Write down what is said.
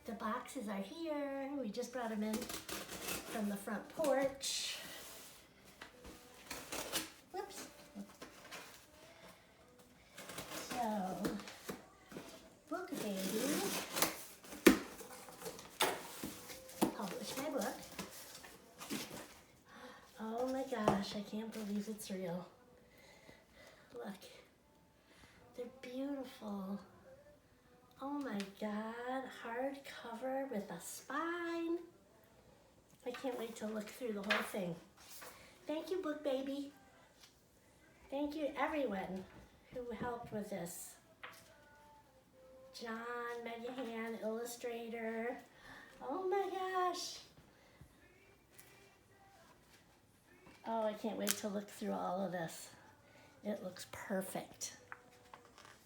The boxes are here. We just brought them in from the front porch. Whoops. So, BookBaby published my book. Oh my gosh, I can't believe it's real. Look, they're beautiful. Oh my God, hardcover with a spine. I can't wait to look through the whole thing. Thank you, BookBaby. Thank you everyone who helped with this. John, Megahan, illustrator. Oh my gosh. Oh, I can't wait to look through all of this. It looks perfect.